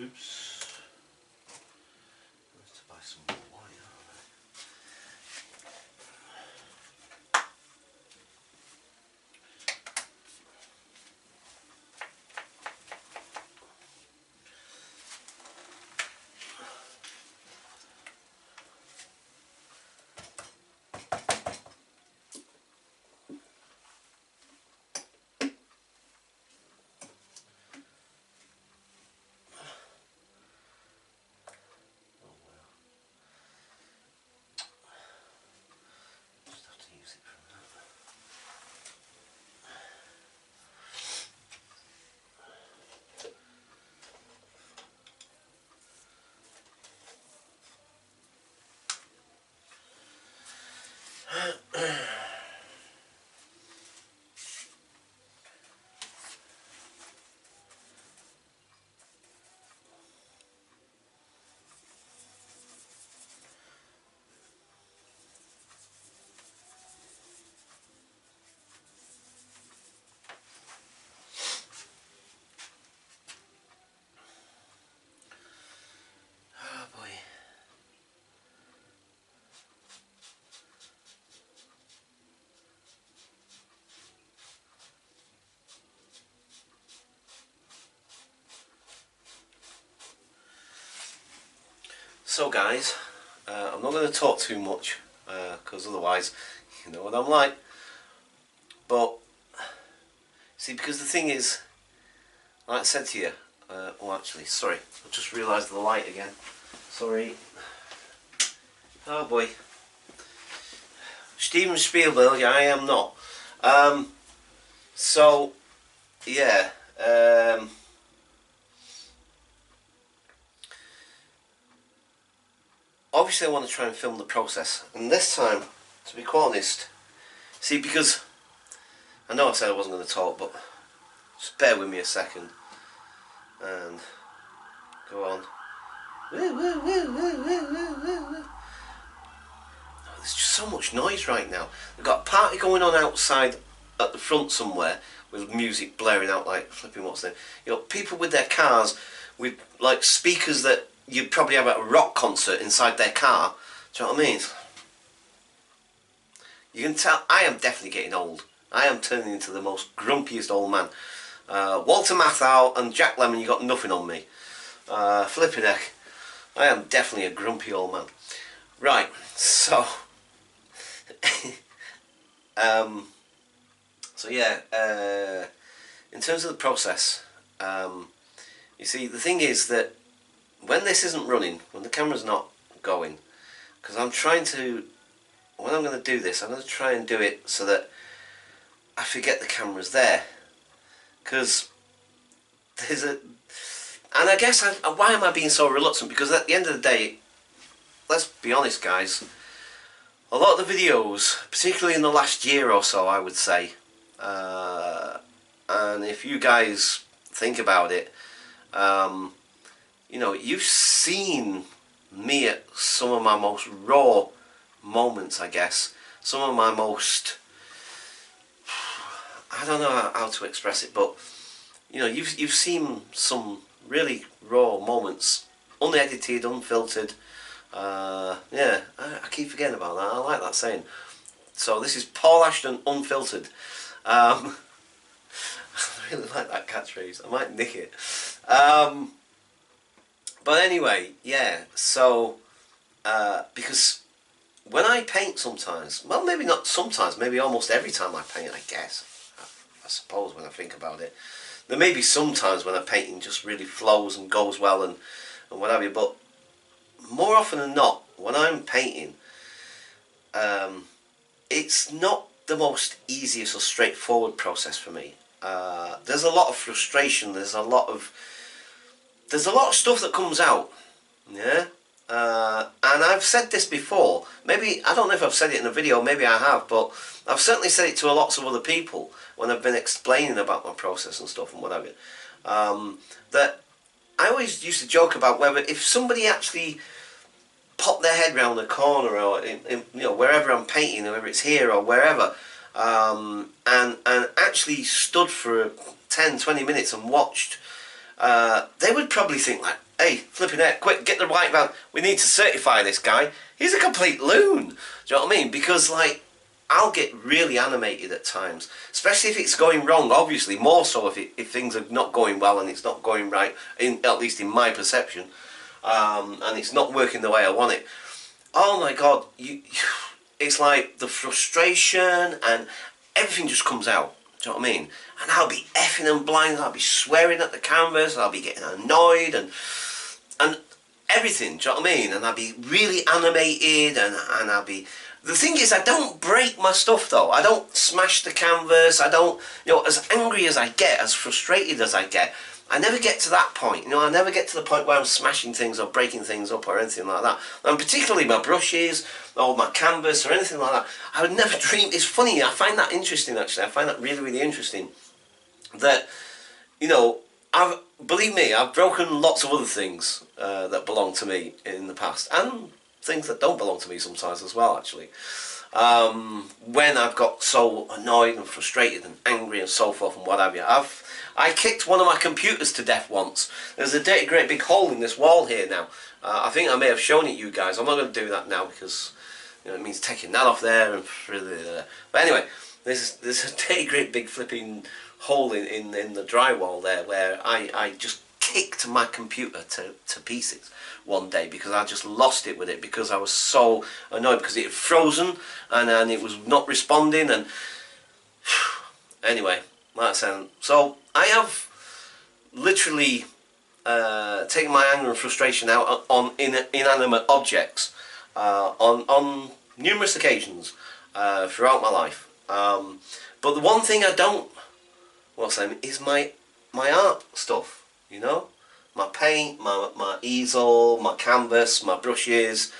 Oops. Let's buy some more wire. Oh boy. So guys, I'm not going to talk too much because otherwise you know what I'm like. But see, because the thing is, like I said to you, oh actually, sorry, I just realised the light again. Sorry. Oh boy. Steven Spielberg, I am not. So, yeah. Obviously I want to try and film the process. And this time, to be quite honest, see, because I know I said I wasn't going to talk, but just bear with me a second. And go on. There's just so much noise right now. We've got a party going on outside at the front somewhere with music blaring out like flipping what's there. You know, people with their cars with like speakers that you'd probably have at a rock concert inside their car. Do you know what I mean? You can tell I am definitely getting old. I am turning into the most grumpiest old man. Walter Matthau and Jack Lemmon, you got nothing on me. Flipping heck. I am definitely a grumpy old man. Right, so so yeah, in terms of the process, you see, the thing is that when this isn't running, when the camera's not going, because I'm trying to, when I'm going to do this, I'm going to try and do it so that I forget the camera's there, because there's a, and I guess, why am I being so reluctant? Because at the end of the day, let's be honest guys, a lot of the videos, particularly in the last year or so, I would say, and if you guys think about it, you know, you've seen me at some of my most raw moments, I guess. Some of my most, I don't know how to express it, but you know, you've seen some really raw moments, unedited, unfiltered. Yeah, I keep forgetting about that. I like that saying. So this is Paul Ashton Unfiltered. I really like that catchphrase. I might nick it. But anyway, yeah. So because when I paint sometimes, well, maybe not sometimes, maybe almost every time I paint, I guess. I suppose when I think about it, there may be some times when a painting just really flows and goes well and what have you, but more often than not, when I'm painting, it's not the most easiest or straightforward process for me. There's a lot of frustration. There's a lot of stuff that comes out. Yeah. And I've said this before. Maybe I don't know if I've said it in a video. Maybe I have, but I've certainly said it to lots of other people when I've been explaining about my process and stuff and whatever. That I always used to joke about whether if somebody actually popped their head round the corner or in you know, wherever I'm painting, whether it's here or wherever, and actually stood for 10-20 minutes and watched, they would probably think like, hey, flipping heck, quick, get the white van. We need to certify this guy. He's a complete loon. Do you know what I mean? Because, like, I'll get really animated at times, especially if it's going wrong, obviously, more so if things are not going well and it's not going right, at least in my perception, and it's not working the way I want it. Oh my God, it's like the frustration and everything just comes out. Do you know what I mean? And I'll be effing and blind, I'll be swearing at the canvas, I'll be getting annoyed and everything, do you know what I mean? And I'll be really animated and I'll be... The thing is, I don't break my stuff though. I don't smash the canvas, I don't... You know, as angry as I get, as frustrated as I get, I never get to that point. You know, I never get to the point where I'm smashing things or breaking things up or anything like that. And particularly my brushes or my canvas or anything like that. I would never dream... It's funny, I find that interesting actually. I find that really, really interesting. That, you know, believe me, I've broken lots of other things that belong to me in the past. And things that don't belong to me sometimes as well, actually. When I've got so annoyed and frustrated and angry and so forth and what have you. I kicked one of my computers to death once. There's a dirty great big hole in this wall here now. I think I may have shown it you guys. I'm not going to do that now because, you know, it means taking that off there and... But anyway, there's a dirty great big flipping hole in the drywall there where I just kicked my computer to pieces one day because I just lost it with it because I was so annoyed because it had frozen and it was not responding and anyway, like I said, so I have literally taken my anger and frustration out on inanimate objects on numerous occasions throughout my life, but the one thing I don't is my art stuff, you know, my paint, my easel, my canvas, my brushes.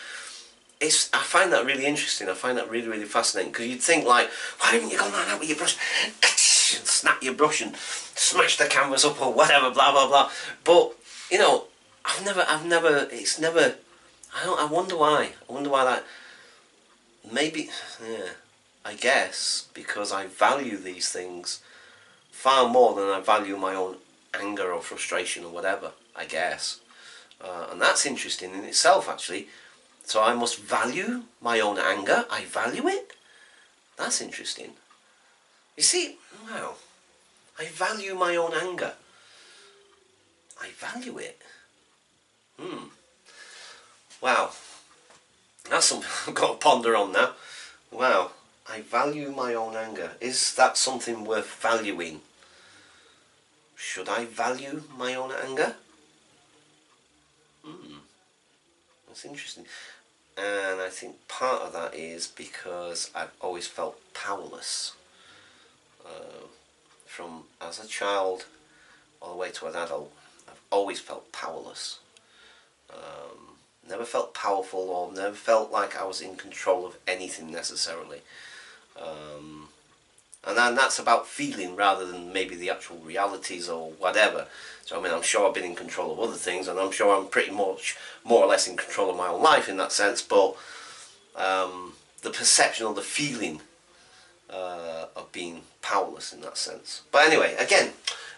I find that really interesting. I find that really, really fascinating because you'd think like, why didn't you go around out with your brush and snap your brush and smash the canvas up or whatever, blah blah blah. But you know, it's never. I wonder why. I wonder why that. Maybe, yeah. I guess because I value these things far more than I value my own anger or frustration or whatever, I guess. And that's interesting in itself, actually. So I must value my own anger. I value it? That's interesting. You see, wow. I value my own anger. I value it. Wow. That's something I've got to ponder on now. Wow. I value my own anger. Is that something worth valuing? Should I value my own anger? That's interesting. And I think part of that is because I've always felt powerless. From as a child all the way to an adult, I've always felt powerless. Never felt powerful or never felt like I was in control of anything necessarily. And then that's about feeling rather than maybe the actual realities or whatever. So I mean, I'm sure I've been in control of other things, and I'm sure I'm pretty much more or less in control of my own life in that sense. But the perception or the feeling of being powerless in that sense. But anyway, again,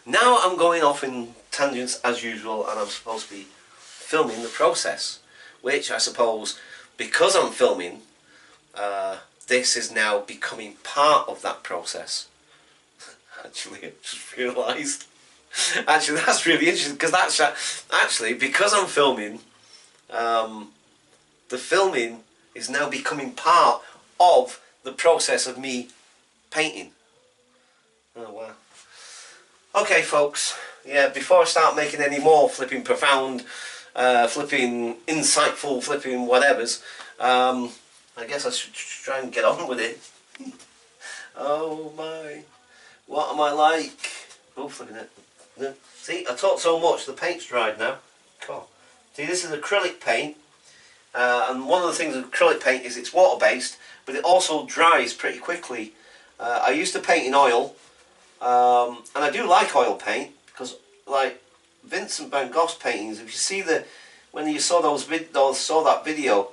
now I'm going off in tangents as usual, and I'm supposed to be filming the process, which I suppose because I'm filming. This is now becoming part of that process. Actually, I just realised. Actually, that's really interesting because that's actually because I'm filming. The filming is now becoming part of the process of me painting. Oh wow. Okay, folks. Yeah, before I start making any more flipping profound, flipping insightful, flipping whatevers. I guess I should try and get on with it. Oh my, what am I like? Oh, flipping it. See, I talk so much, the paint's dried now. Cool. See, this is acrylic paint, and one of the things with acrylic paint is it's water-based, but it also dries pretty quickly. I used to paint in oil, and I do like oil paint because, like Vincent van Gogh's paintings, if you see when you saw that video.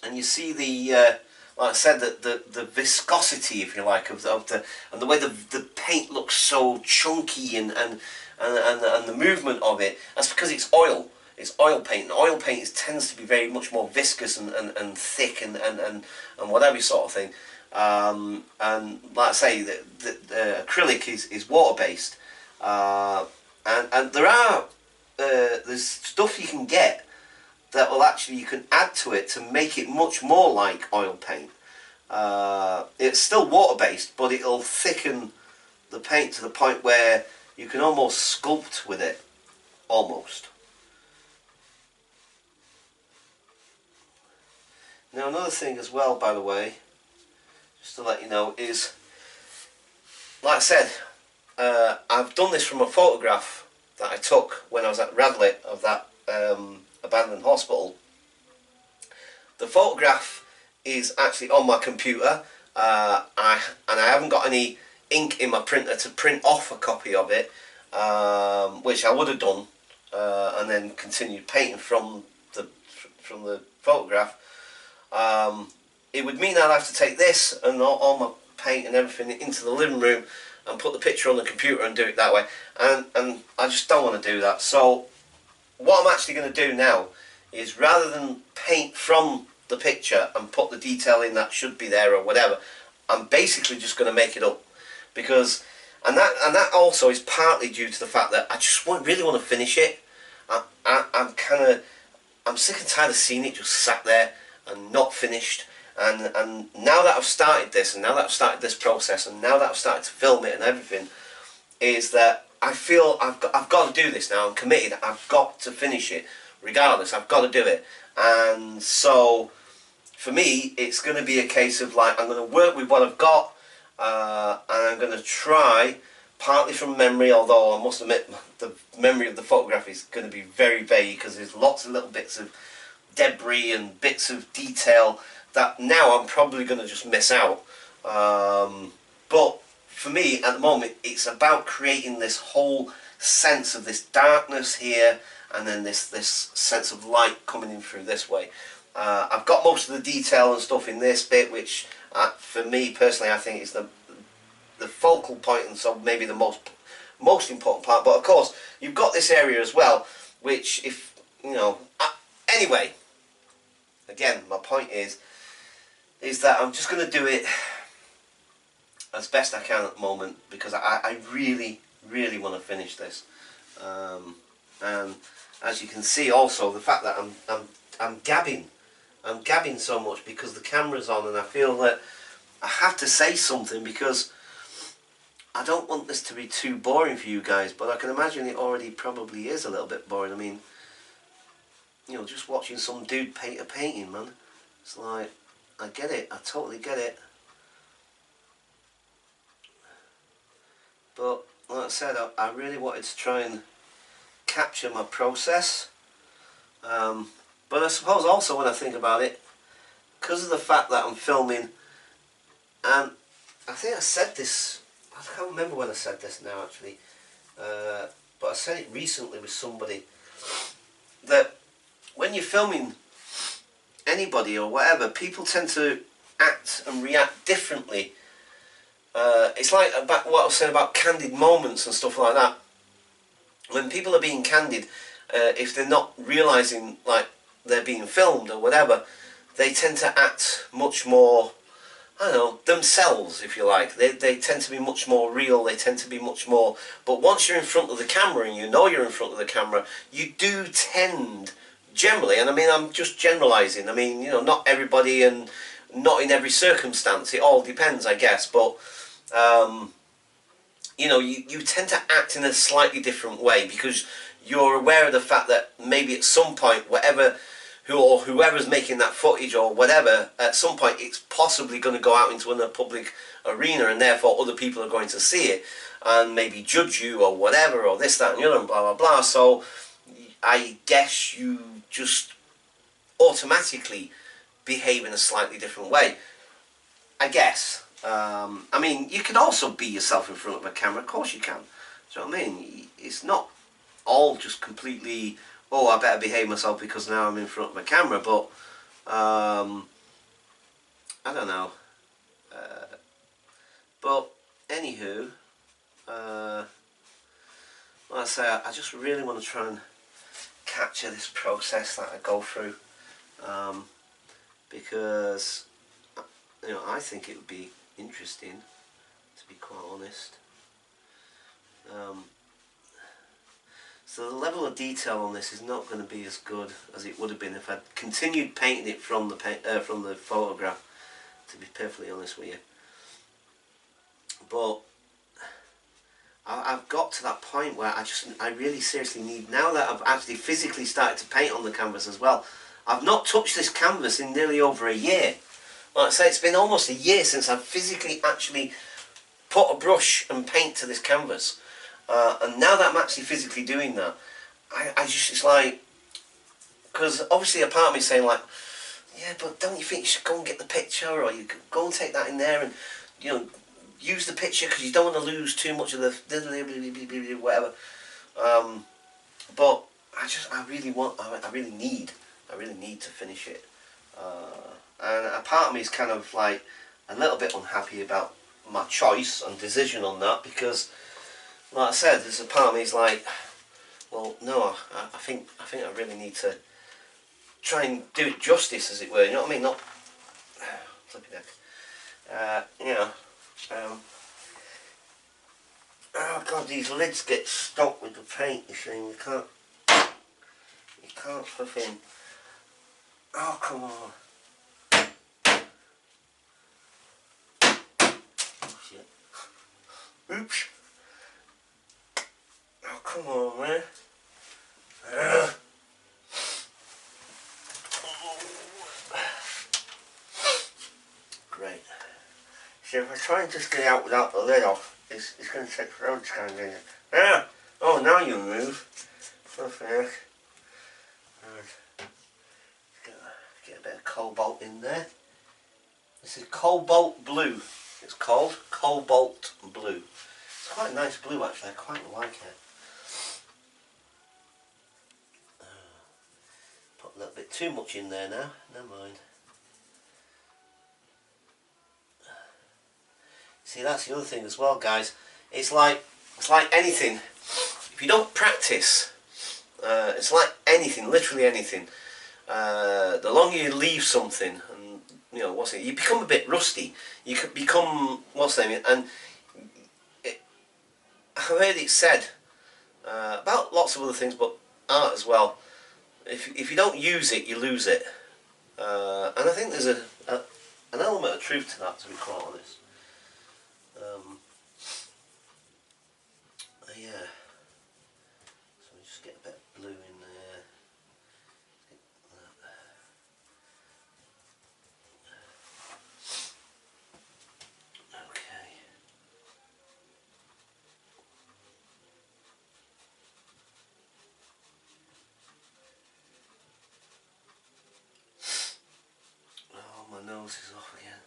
And you see like I said, the viscosity, if you like, of the and the way the paint looks so chunky and and the movement of it. That's because it's oil. It's oil paint, and oil paint tends to be very much more viscous and thick and whatever sort of thing. And like I say, the acrylic is water based, and there's stuff you can get that will actually, you can add to it to make it much more like oil paint. It's still water based, but it'll thicken the paint to the point where you can almost sculpt with it, almost. Now another thing as well, by the way, just to let you know, is, like I said, I've done this from a photograph that I took when I was at Radlett of that abandoned hospital. The photograph is actually on my computer, and I haven't got any ink in my printer to print off a copy of it, which I would have done, and then continued painting from the photograph. It would mean I'd have to take this and all my paint and everything into the living room and put the picture on the computer and do it that way, and I just don't want to do that. So what I'm actually going to do now is, rather than paint from the picture and put the detail in that should be there or whatever, I'm basically just going to make it up, because and that also is partly due to the fact that I just really want to finish it. I'm sick and tired of seeing it just sat there and not finished. And now that I've started this, and now that I've started this process, and now that I've started to film it and everything, is that I feel I've got to do this now. I'm committed. I've got to finish it, regardless. I've got to do it. And so, for me, it's going to be a case of, like, I'm going to work with what I've got, and I'm going to try, partly from memory, although I must admit the memory of the photograph is going to be very vague, because there's lots of little bits of debris and bits of detail that now I'm probably going to just miss out. But for me, at the moment, it's about creating this whole sense of this darkness here, and then this sense of light coming in through this way. I've got most of the detail and stuff in this bit, which for me personally, I think is the focal point, and so maybe the most important part. But of course, you've got this area as well, which, if you know, anyway. Again, my point is that I'm just going to do it as best I can at the moment, because I really, really want to finish this. And as you can see, also the fact that I'm gabbing so much because the camera's on, and I feel that I have to say something, because I don't want this to be too boring for you guys, but I can imagine it already probably is a little bit boring. I mean, you know, just watching some dude paint a painting, man. It's like, I get it, I totally get it. But, like I said, I really wanted to try and capture my process. But I suppose also, when I think about it, because of the fact that I'm filming, and I think I said this, I can't remember when I said this now actually, but I said it recently with somebody, that when you're filming anybody or whatever, people tend to act and react differently. It's like about what I was saying about candid moments and stuff like that. When people are being candid, if they're not realising like they're being filmed or whatever, they tend to act much more, I don't know, themselves, if you like. They tend to be much more real, they tend to be much more... But once you're in front of the camera, and you know you're in front of the camera, you do tend, generally, and I mean, I'm just generalising, I mean, you know, not everybody and not in every circumstance, it all depends, I guess, but, you know, you tend to act in a slightly different way, because you're aware of the fact that maybe at some point, whoever's making that footage or whatever, at some point it's possibly going to go out into a public arena, and therefore other people are going to see it and maybe judge you or whatever, or this, that and the other, and blah blah blah. So I guess you just automatically behave in a slightly different way, I guess. I mean, you can also be yourself in front of a camera, of course you can. Do you know what I mean? It's not all just completely, oh, I better behave myself because now I'm in front of a camera, but I don't know. But anywho, like I say, I just really want to try and capture this process that I go through, because I think it would be interesting, to be quite honest. So the level of detail on this is not going to be as good as it would have been if I'd continued painting it from the photograph, to be perfectly honest with you. But I've got to that point where I really seriously need, now that I've actually physically started to paint on the canvas as well. I've not touched this canvas in nearly over a year. Like I say, it's been almost a year since I've physically actually put a brush and paint to this canvas. And now that I'm actually physically doing that, it's like, because obviously a part of me is saying like, yeah, but don't you think you should go and get the picture, or you could go and take that in there and, use the picture, because you don't want to lose too much of the whatever. But I really need to finish it. And a part of me is kind of like a little bit unhappy about my choice and decision on that, because, like I said, there's a part of me is like, well, no, I think I really need to try and do it justice, as it were. You know what I mean? Not flipping heck. Oh god, these lids get stuck with the paint. You see, you can't flipping. Oh come on. Oh, shit. Oops. Oh come on, man. Great. See, if I try and just get out without the lid off, it's going to take forever to kind of get it. Yeah. Oh, now you move. Perfect. Right. Get a bit of cobalt in there. This is cobalt blue. It's called cobalt blue. It's quite a nice blue actually. I quite like it. Put a little bit too much in there now. Never mind. See, that's the other thing as well, guys. It's like anything. If you don't practice, it's like anything, literally anything. The longer you leave something, and you become a bit rusty. You could become and I've heard it said about lots of other things, but art as well. If you don't use it, you lose it. And I think there's an element of truth to that, to be quite honest. Yeah. So we just get a bit of blue in there. Okay. Oh, my nose is off again.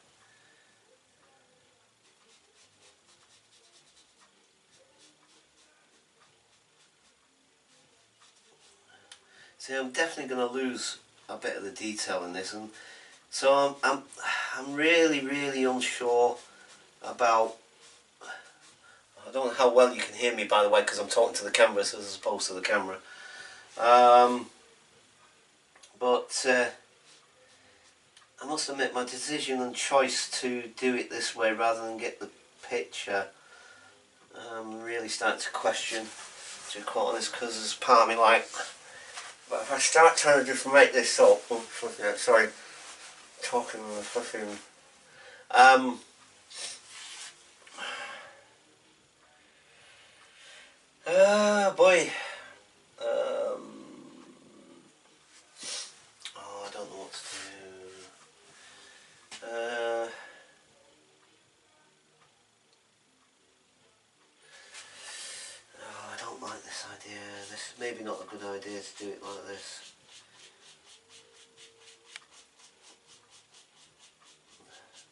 See, I'm definitely going to lose a bit of the detail in this, and so I'm really unsure about. I don't know how well you can hear me, by the way, because I'm talking to the camera as opposed to the camera. But I must admit, my decision and choice to do it this way rather than get the picture, really starting to question, to be quite honest, because there's part of me like, but if I start trying to just make this up, sorry, talking on the flipping, boy, oh, I don't know what to do. Oh, I don't like this idea. This is maybe not a good idea to do it like this.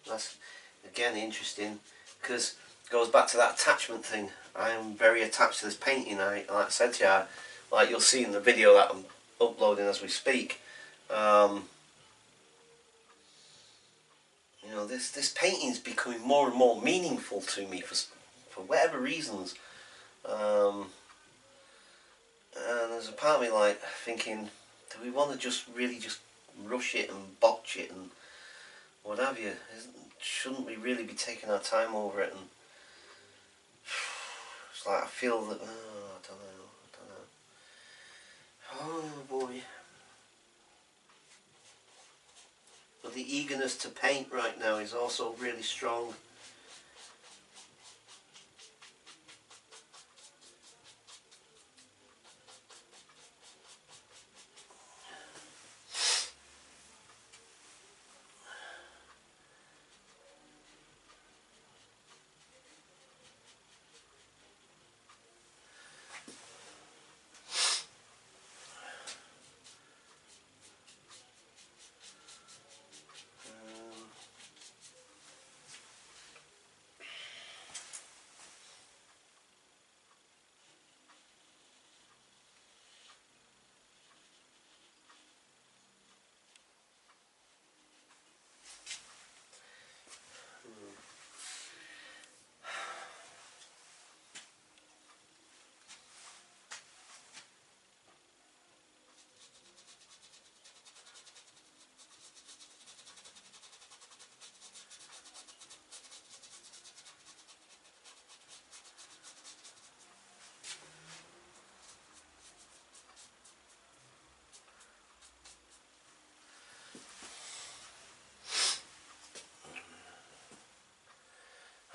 That's again interesting, because it goes back to that attachment thing. I am very attached to this painting. Like I said to you, like you'll see in the video that I'm uploading as we speak. This painting is becoming more and more meaningful to me for whatever reasons. And there's a part of me like thinking, do we want to just really just rush it and botch it and what have you? Shouldn't we really be taking our time over it? And it's like I feel that, oh, I don't know. Oh boy. But the eagerness to paint right now is also really strong.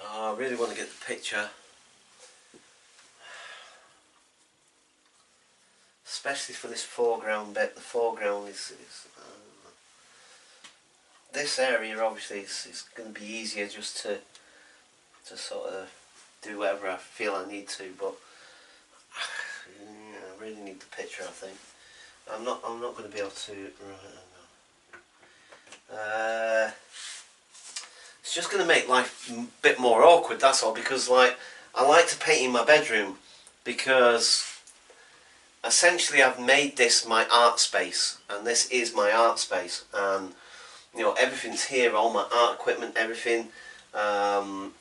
Oh, I really want to get the picture. Especially for this foreground bit. The foreground is this area obviously is going to be easier just to sort of do whatever I feel I need to, but yeah, I really need the picture. I think I'm not going to be able to. It's just going to make life a bit more awkward. That's all, because like I like to paint in my bedroom because essentially I've made this my art space, and this is my art space, and you know, everything's here, all my art equipment, everything. And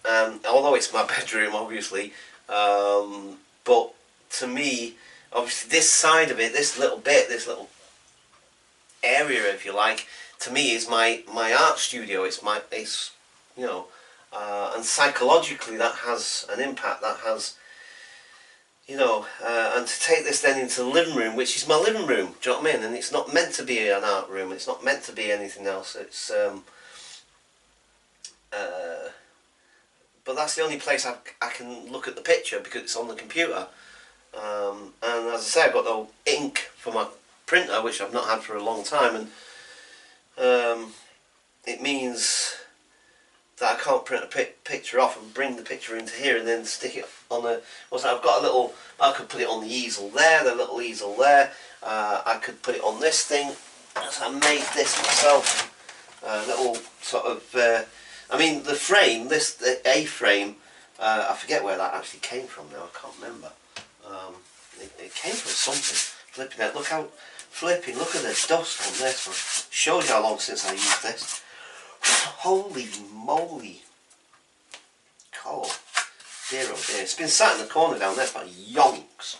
although it's my bedroom, obviously, but to me, obviously, this side of it, this little bit, this little area, if you like, to me is my art studio. It's you know, and psychologically that has an impact. That has, you know, and to take this then into the living room, which is my living room, do you know what I mean? And it's not meant to be an art room, it's not meant to be anything else. It's but that's the only place I can look at the picture because it's on the computer. And as I say, I've got no ink for my printer, which I've not had for a long time, and it means that I can't print a picture off and bring the picture into here and then stick it on a. What's that? I've got a little. I could put it on the easel there, the little easel there. I could put it on this thing. So I made this myself. Little sort of. I mean, the frame, the A frame. I forget where that actually came from now. I can't remember. It came from something. Flipping it. Look how flipping. Look at the dust on this one. Shows you how long since I used this. Holy moly. Oh dear, oh dear. It's been sat in the corner down there for yonks.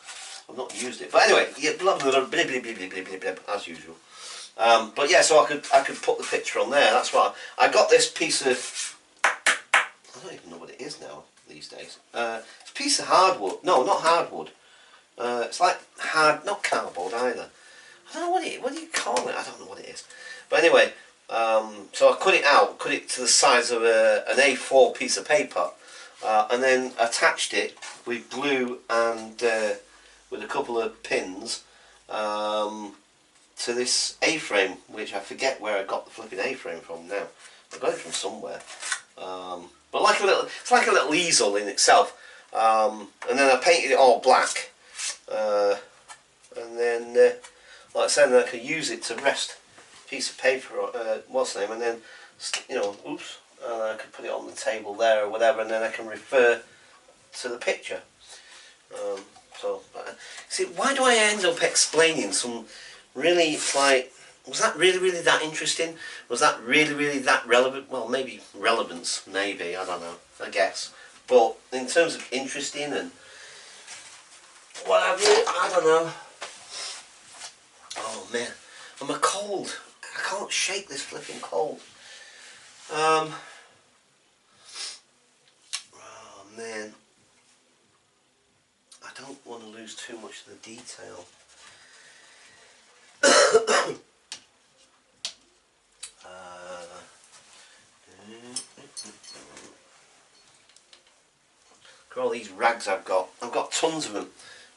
I've not used it. But anyway, yeah, blah, blah, blah, blah, blah, blah, blah, blah, blah, as usual. But yeah, so I could put the picture on there. That's why I got this piece of. I don't even know what it is now these days. It's a piece of hardwood. No, not hardwood. It's like not cardboard either. I don't know what do you call it? I don't know what it is. But anyway, so I cut it to the size of an A4 piece of paper, and then attached it with glue and with a couple of pins to this A-frame, which I forget where I got the flipping A-frame from now. I got it from somewhere. But it's like a little easel in itself. And then I painted it all black. And then, like I said, I could use it to rest a piece of paper, what's the name, and then, you know, oops, I could put it on the table there or whatever, and then I can refer to the picture. See, why do I end up explaining some really, like, was that really that interesting? Was that really that relevant? Well, maybe relevance, maybe, I don't know, I guess. But in terms of interesting and what have you, I don't know. man, I'm a cold. I can't shake this flipping cold. Oh man, I don't want to lose too much of the detail. Look at all these rags I've got. I've got tons of them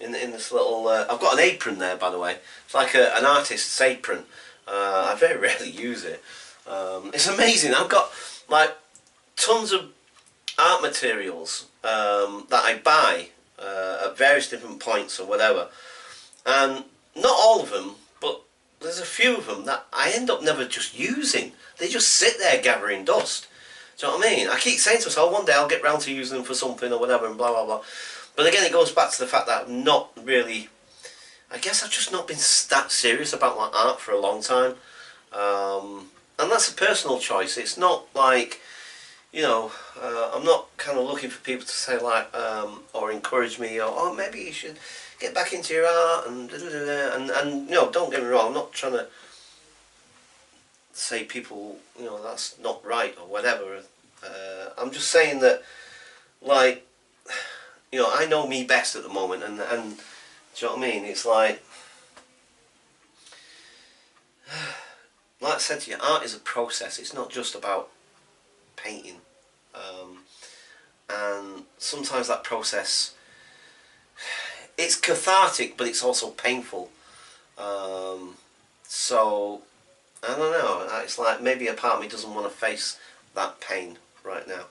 in this little. I've got an apron there, by the way. It's like an artist's apron. I very rarely use it. It's amazing. I've got like tons of art materials that I buy at various different points or whatever, and not all of them, but there's a few of them that I end up never just using. They just sit there gathering dust. Do you know what I mean? I keep saying to myself, one day I'll get round to using them for something or whatever, and blah blah blah. But again, it goes back to the fact that I've not really. I guess I've just not been that serious about my art for a long time, and that's a personal choice. It's not like, you know, I'm not kind of looking for people to say like, or encourage me, or oh, maybe you should get back into your art and and you know, don't get me wrong, I'm not trying to say people, you know, that's not right or whatever. I'm just saying that, like, you know, I know me best at the moment, and do you know what I mean? It's like I said to you, art is a process. It's not just about painting, and sometimes that process, it's cathartic, but it's also painful. So I don't know. It's like maybe a part of me doesn't want to face that pain right now.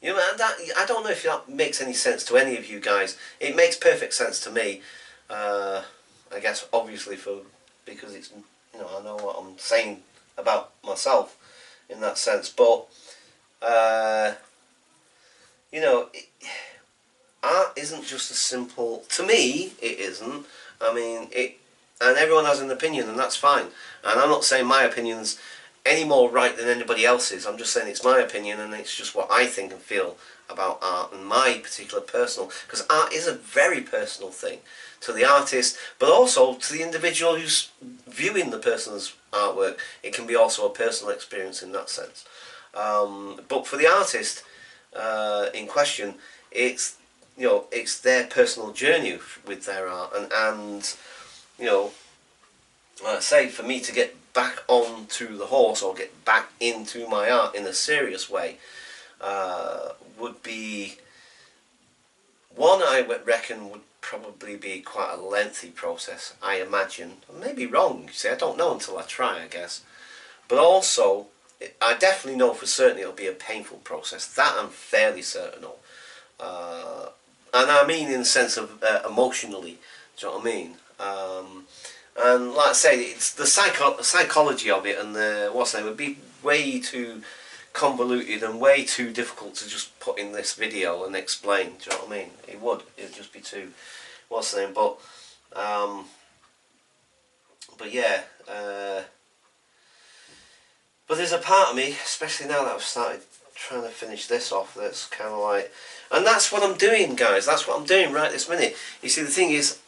You know, that, I don't know if that makes any sense to any of you guys. It makes perfect sense to me. I guess obviously because it's, you know, I know what I'm saying about myself in that sense. But you know, art isn't just a simple. To me, it isn't. I mean, and everyone has an opinion, and that's fine. And I'm not saying my opinion's any more right than anybody else's. I'm just saying it's my opinion, and it's just what I think and feel about art and my particular personal. Because art is a very personal thing to the artist, but also to the individual who's viewing the person's artwork. It can be also a personal experience in that sense. But for the artist in question, it's, you know, it's their personal journey with their art, and you know, like I say, for me to get back onto the horse or get back into my art in a serious way would be one, I would reckon, would probably be quite a lengthy process, I imagine. I may be wrong, you see, I don't know until I try, I guess. But also, I definitely know for certain it'll be a painful process. That I'm fairly certain of. And I mean in the sense of emotionally, do you know what I mean? And like I say, it's the psychology of it, and the what's the name, would be way too convoluted and way too difficult to just put in this video and explain. Do you know what I mean? It would. It'd just be too what's the name. But yeah. But there's a part of me, especially now that I've started trying to finish this off, that's kind of like, and that's what I'm doing, guys. That's what I'm doing right this minute. You see, the thing is,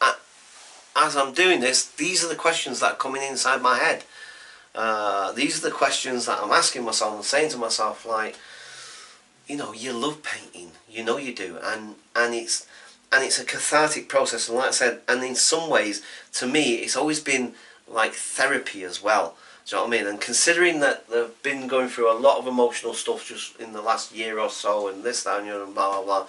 as I'm doing this, these are the questions that are coming inside my head. These are the questions that I'm asking myself and saying to myself, like, you know, you love painting, you know you do, and it's a cathartic process, and like I said, and in some ways, to me, it's always been like therapy as well. Do you know what I mean? And considering that they've been going through a lot of emotional stuff just in the last year or so, and this, that, and the other, and blah blah blah,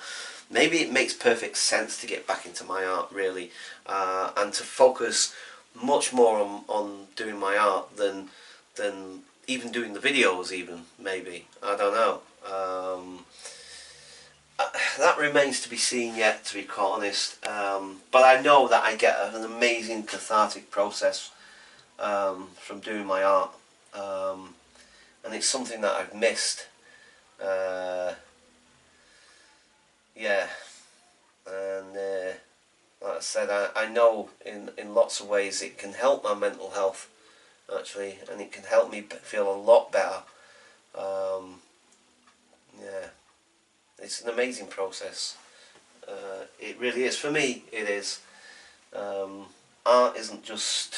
maybe it makes perfect sense to get back into my art, really, and to focus much more on doing my art than even doing the videos, even, maybe. I don't know. That remains to be seen yet, to be quite honest. But I know that I get an amazing cathartic process from doing my art. And it's something that I've missed. Yeah. And like I said, I know in lots of ways it can help my mental health, actually, and it can help me feel a lot better. Yeah, it's an amazing process. It really is. For me, it is. art isn't just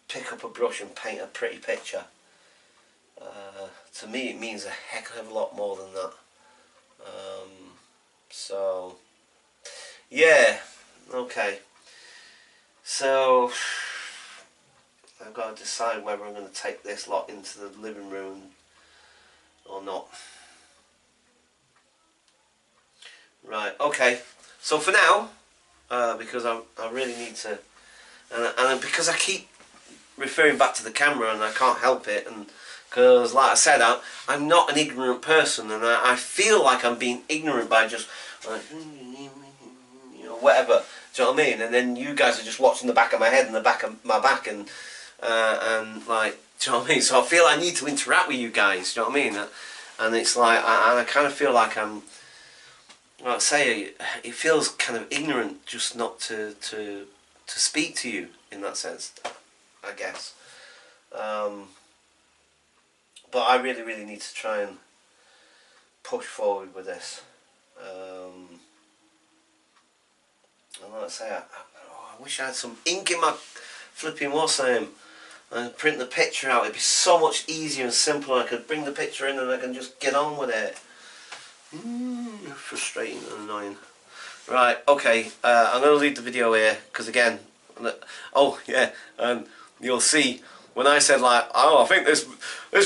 pick up a brush and paint a pretty picture. To me it means a heck of a lot more than that. So yeah, okay. So I've got to decide whether I'm going to take this lot into the living room or not. Right, okay. So for now, because I really need to, and because I keep referring back to the camera and I can't help it, and because like I said, I'm not an ignorant person, and I feel like I'm being ignorant by just like, you know, whatever. Do you know what I mean? And then you guys are just watching the back of my head and the back of my back, and like, do you know what I mean? So I feel I need to interact with you guys. Do you know what I mean? And it's like I kind of feel like I'm. Like I say, it feels kind of ignorant just not to speak to you in that sense, I guess. But I really need to try and push forward with this. And like I say, I wish I had some ink in my flipping what's name and print the picture out. It'd be so much easier and simpler. I could bring the picture in and I can just get on with it. Frustrating and annoying. Right, okay, I'm going to leave the video here because again, oh yeah, you'll see when I said like, oh, I think this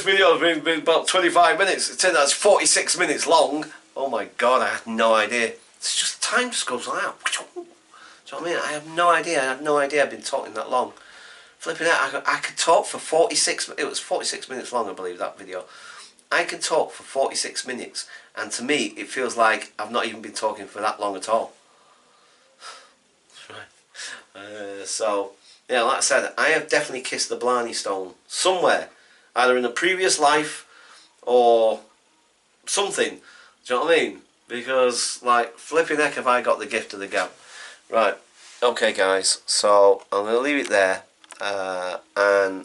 video has been about 25 minutes. It turns out it's 46 minutes long. Oh my god, I had no idea. It's just time just goes like that. Do you know what I mean? I have no idea. I've been talking that long. Flipping out, I could talk for 46. It was 46 minutes long, I believe, that video. I can talk for 46 minutes, and to me it feels like I've not even been talking for that long at all. So, yeah, like I said, I have definitely kissed the Blarney Stone somewhere, either in a previous life or something. Do you know what I mean? Because, like, flipping heck have I got the gift of the gab. Right, okay guys, so I'm going to leave it there. And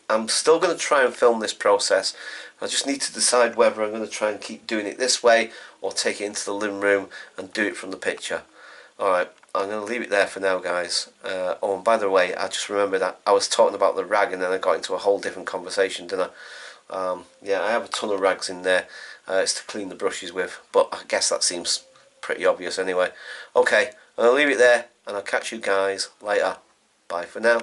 I'm still going to try and film this process. I just need to decide whether I'm going to try and keep doing it this way or take it into the living room and do it from the picture. Alright, I'm going to leave it there for now, guys. Oh, and by the way, I just remembered that I was talking about the rag and then I got into a whole different conversation, didn't I? Yeah, I have a ton of rags in there. It's to clean the brushes with, but I guess that seems pretty obvious anyway. Okay, I'll leave it there and I'll catch you guys later. Bye for now.